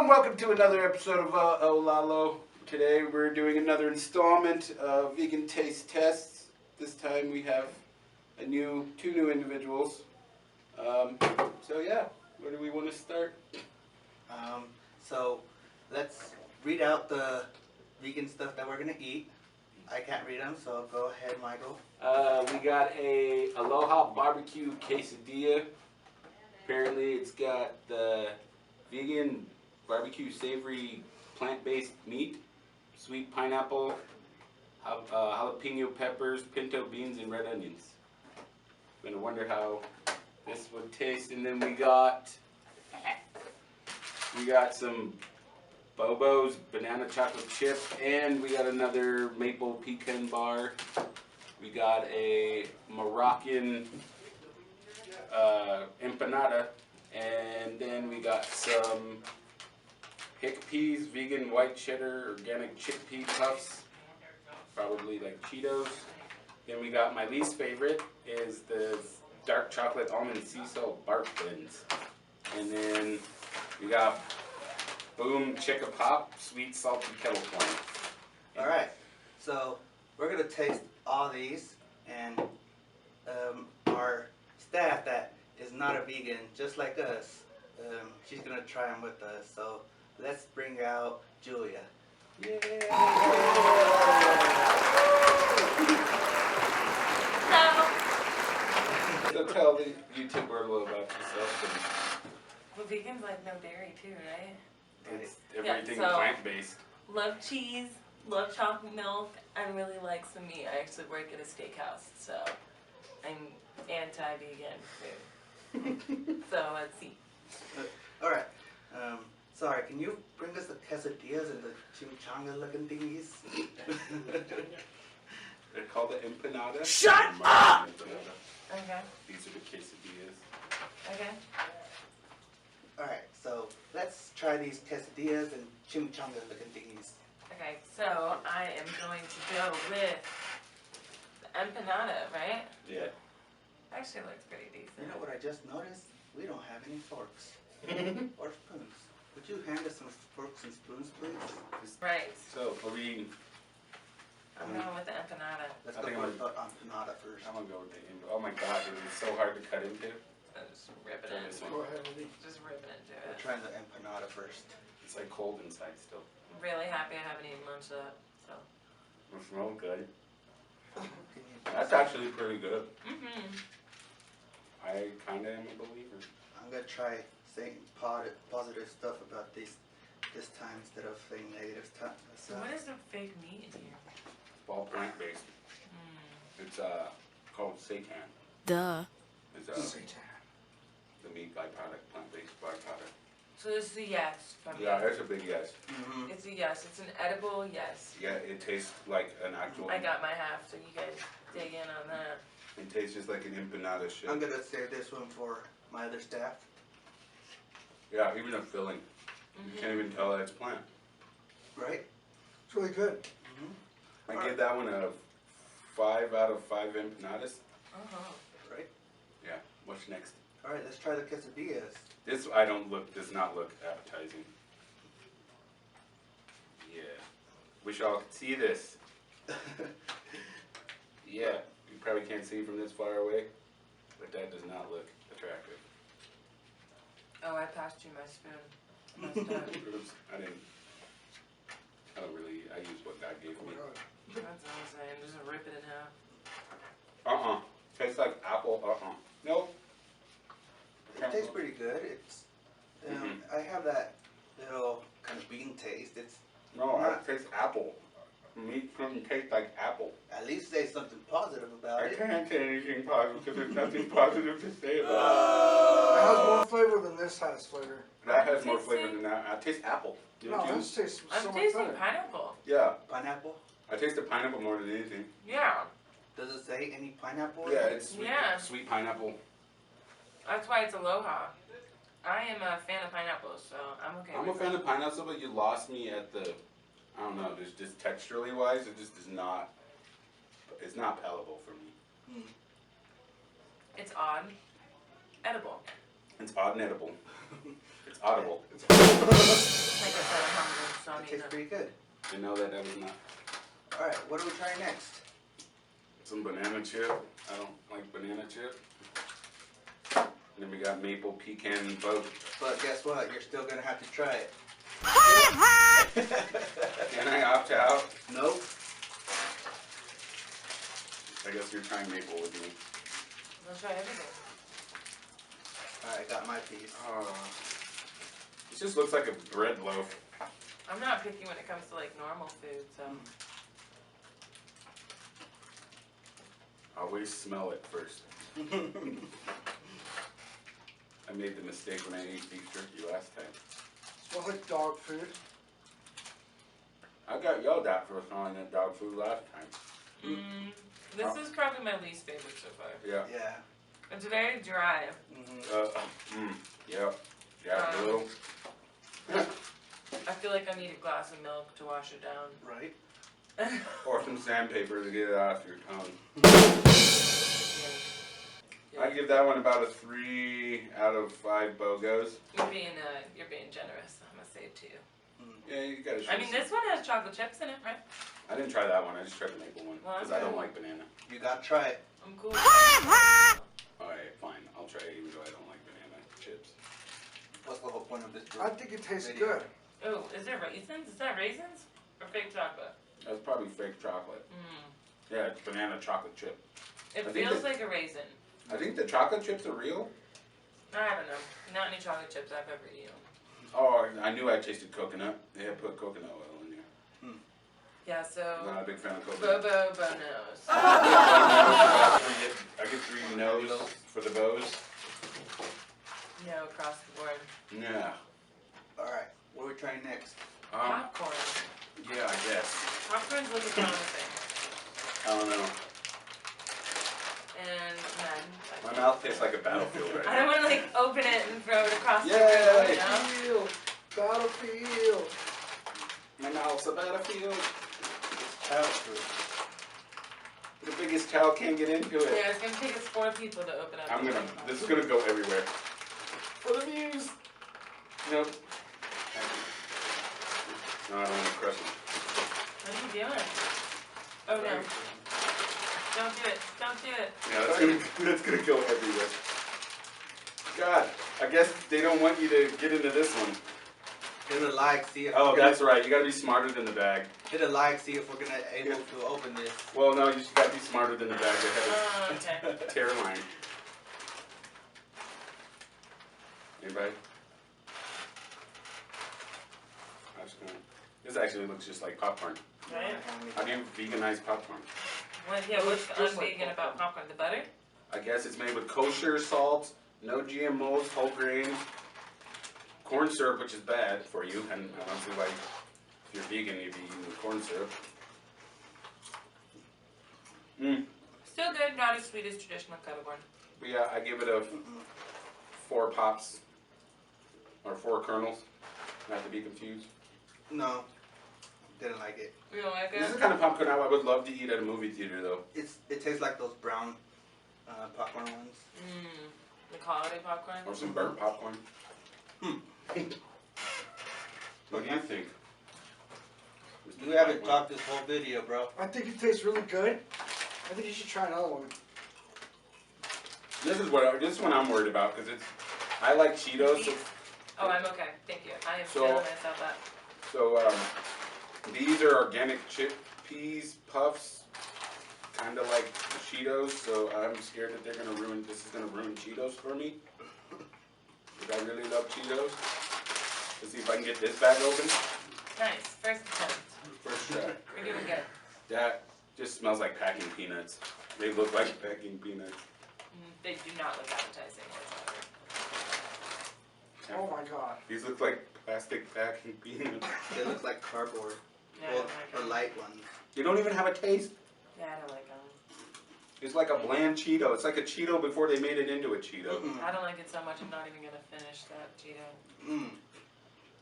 welcome to another episode of Olalo. Today we're doing another installment of vegan taste tests. This time we have two new individuals. So yeah, where do we want to start? So let's read out the vegan stuff that we're gonna eat. I can't read them, so go ahead, Michael. We got a Aloha barbecue quesadilla. Apparently it's got the vegan barbecue savory plant-based meat, sweet pineapple, jalapeno peppers, pinto beans, and red onions. I'm gonna wonder how this would taste. And then we got some Bobo's banana chocolate chip, and we got another maple pecan bar. We got a Moroccan empanada, and then we got some chickpeas, vegan white cheddar, organic chickpea puffs, probably like Cheetos. Then we got my least favorite is the dark chocolate almond sea salt bark blends. And then we got Boom Chicka Pop, sweet salty kettle corn. Alright, so we're gonna taste all these, and our staff that is not a vegan, just like us, she's gonna try them with us. So let's bring out Julia. Yay! So tell the YouTube world a little about yourself. Well, vegans like no dairy too, right? It's everything Yeah, so- plant-based. Love cheese, love chocolate milk, and really like some meat. I actually work at a steakhouse, so I'm anti-vegan food. So let's see. Alright, sorry, can you bring us the quesadillas and the chimichanga looking thingies? They're called the empanada. Shut up! Okay. These are the quesadillas. Okay. Alright, so let's try these quesadillas and chimichanga looking thingies. Okay, so I am going to go with the empanada, right? Yeah. Actually looks pretty You decent. know what I just noticed? We don't have any forks or spoons. Would you hand us some forks and spoons, please? Right. So, are we? I'm going with the empanada. Let's I go think for I'm- the empanada first. I'm gonna go with the. Oh my god, dude, it's so hard to cut into. I'm just ripping Try it. this one. Go ahead, Lee. Just ripping into We're it. trying the empanada first. It's like cold inside still. I'm really happy I haven't eaten lunch yet. So. It smells good. Can you- That's actually pretty good. Mm-hmm. I kinda am a believer. I'm gonna try saying positive stuff about this time instead of saying negative stuff. So what is the fake meat in here? It's all plant-based. Mm. It's called seitan. Duh. It's Seitan. the meat byproduct, plant-based byproduct. So this is a yes from Yeah, me. that's a big yes. Mm-hmm. It's a yes. It's an edible yes. Yeah, it tastes like an actual. I got my half, so you guys dig in on that. It tastes just like an empanada shit. I'm gonna save this one for my other staff. Yeah, even the filling. You can't even tell that it's plant. Right? It's really good. Mm-hmm. I give that one a 5 out of 5 empanadas. Uh-huh. Right? Yeah. What's next? Alright, let's try the quesadillas. This does not look appetizing. Yeah. Wish y'all could see this. Yeah. You probably can't see from this far away, but that does not look attractive. Oh, I passed you my spoon. Messed up. Oops, I use what God gave Oh my me. god. That's what I'm saying. Just rip it in half. Tastes like apple, Nope. It tastes pretty good. It's I have that little kind of bean taste. It's No, I taste apple. Meat shouldn't taste like apple. at least say something positive about I it. can't say anything positive because there's nothing positive to say about It has more flavor than this has flavor. it. That has more flavor than that. I taste apple. No, Don't you? this tastes I'm so much tasting better. pineapple. Yeah, Pineapple? I taste the pineapple more than anything. Yeah. Does it say any pineapple? in Yeah, it? it's sweet, Yeah. sweet pineapple. That's why it's aloha. I am a fan of pineapples, so I'm okay I'm a with fan of pineapple, but you lost me at the, I don't know, just texturally wise, it just is not, it's not palatable for me. It's odd. Edible. It's odd and edible. It's audible. Like pretty good. You know that was not. All right, what are we trying next? Some banana chip. I don't like banana chip. And then we got maple pecan boat. But guess what? You're still gonna have to try it. Can I opt out? Nope. I guess you're trying maple with me. I'll try everything. All right, got my piece. This just looks like a bread loaf. I'm not picky when it comes to like normal food, so. Always smell it first. I made the mistake when I ate beef jerky last time. Smells like dog food. I got yelled at for smelling that dog food last time. This is probably my least favorite so far. Yeah. Yeah. It's very dry. Yeah. Yeah, a little. I feel like I need a glass of milk to wash it down. Right. Or some sandpaper to get it off your tongue. Yeah. I give that one about a 3 out of 5 BOGOs. You're being generous. I'm gonna say it to you. Yeah, you gotta show I mean, this one has chocolate chips in it, right? I didn't try that one. I just tried the maple one because I don't like banana. You gotta try it. I'm cool. Alright, fine. I'll try it even though I don't like banana chips. What's the whole point of this? I think it tastes video? good. Oh, is there raisins? Is that raisins or fake chocolate? That's probably fake chocolate. Yeah, it's banana chocolate chip. It I think feels that- like a raisin. I think the chocolate chips are real. I don't know. Not any chocolate chips I've ever eaten. Oh, I knew I tasted coconut. They had put coconut oil in there. Yeah, so Not a big fan of coconut. Bonos. I get 3 no's for the bows. No, across the board. Yeah. All right, what are we trying next? Popcorn. Yeah, I guess. Popcorn's looking promising. I don't know. And then My mouth tastes like a battlefield right I don't now. want to like open it and throw it across the Yay! room, you know? Field. Battlefield. My mouth's a battlefield. Child food. The biggest child can't get into it. Yeah, it's gonna take us 4 people to open up. This is gonna go everywhere. For the views. Nope. No, I don't want to crush it. What are you doing? Oh no. Don't do it. Don't do it. Yeah, that's gonna go everywhere. God, I guess they don't want you to get into this one. Hit a like, see if Oh, we're gonna, that's right. You gotta be smarter than the bag. hit a like, see if we're gonna able to open this. Well, no, you just gotta be smarter than the bag. They Okay. have a tear line. Anybody? I'm just gonna- This actually looks just like popcorn. Right? How do you veganize popcorn? What's Just like unvegan about popcorn? The butter? I guess it's made with kosher salt, no GMOs, whole grains, corn syrup, which is bad for you, and I don't see why if you're vegan you'd be eating corn syrup. Still good, not as sweet as traditional kettle corn. But yeah, I give it a 4 pops, or 4 kernels, not to be confused. No, didn't like it. You don't like This is it? the kind of popcorn I would love to eat at a movie theater, though. It tastes like those brown popcorn ones. Like holiday popcorn? Or some burnt popcorn. What do you think? You haven't talked this whole video, bro. I think it tastes really good. I think you should try another one. This is one I'm worried about because I like Cheetos. So, Oh, I'm okay. Thank you. I am So- feeling myself up. so these are organic chickpeas puffs, kind of like the Cheetos. So I'm scared that they're gonna ruin. This is gonna ruin Cheetos for me. Because I really love Cheetos. Let's see if I can get this bag open. Nice. First attempt. First try. We're doing good. That just smells like packing peanuts. They look like packing peanuts. They do not look appetizing whatsoever. Oh my god. These look like plastic packing peanuts. They look like cardboard. Yeah, I Well, don't like or them. light ones. They don't even have a taste. Yeah, I don't like them. It's like a bland Cheeto. It's like a Cheeto before they made it into a Cheeto. I don't like it so much I'm not even gonna finish that Cheeto.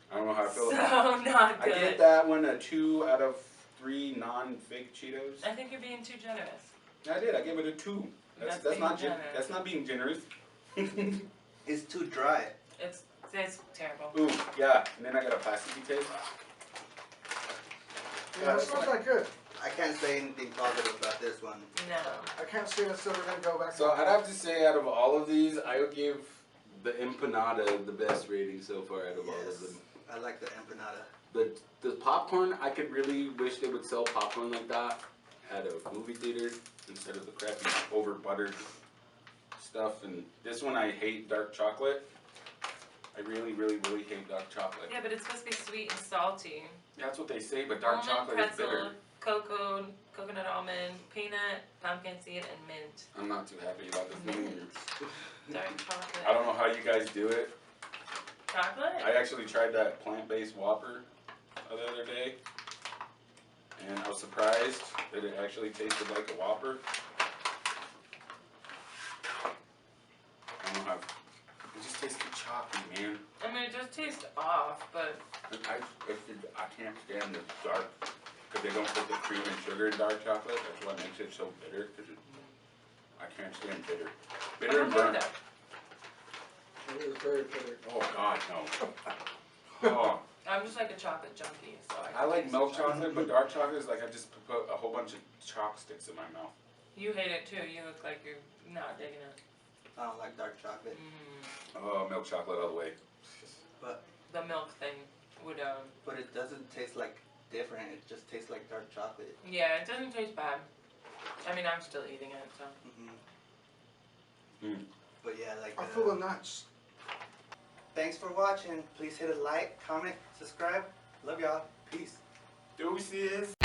I don't know how I feel So about it. not I good. give that one a 2 out of 3 non-fake Cheetos. I think you're being too generous. I did. I gave it a 2. That's That's being not generous. that's not being generous. It's too dry. It's terrible. Ooh, yeah. And then I got a plasticky taste. Yeah, it's not that good. I can't say anything positive about this one. No. I can't say that, so we're gonna go back. So I'd have to say, out of all of these, I would give the empanada the best rating so far out of all of them. I like the empanada. The popcorn, I could really wish they would sell popcorn like that at a movie theater instead of the crappy over buttered stuff. And this one, I hate dark chocolate. I really, really, really hate dark chocolate. Yeah, but it's supposed to be sweet and salty. That's what they say, but dark Almond, chocolate pretzel, is bitter. cocoa, coconut almond, peanut, pumpkin seed, and mint. I'm not too happy about this one. Dark I chocolate. don't know how you guys do it. Chocolate? I actually tried that plant-based Whopper the other day, and I was surprised that it actually tasted like a Whopper. I don't know how. It just tasted choppy, man. I mean, it just tastes off, but I can't stand the dark, because they don't put the cream and sugar in dark chocolate. That's what makes it so bitter. I can't stand bitter. Bitter and burnt. It is very bitter. Oh God, no. Oh. I'm just like a chocolate junkie, so I like milk chocolate, but dark chocolate is like I just put a whole bunch of chalk sticks in my mouth. You hate it too. You look like you're not digging it. I don't like dark chocolate. Oh, milk chocolate all the way. But The milk thing would but it doesn't taste like different. It just tastes like dark chocolate. yeah, it doesn't taste bad. I mean, I'm still eating it, so. But yeah, like. I'm full of nuts. Thanks for watching. Please hit a like, comment, subscribe. Love y'all. Peace. Deuces.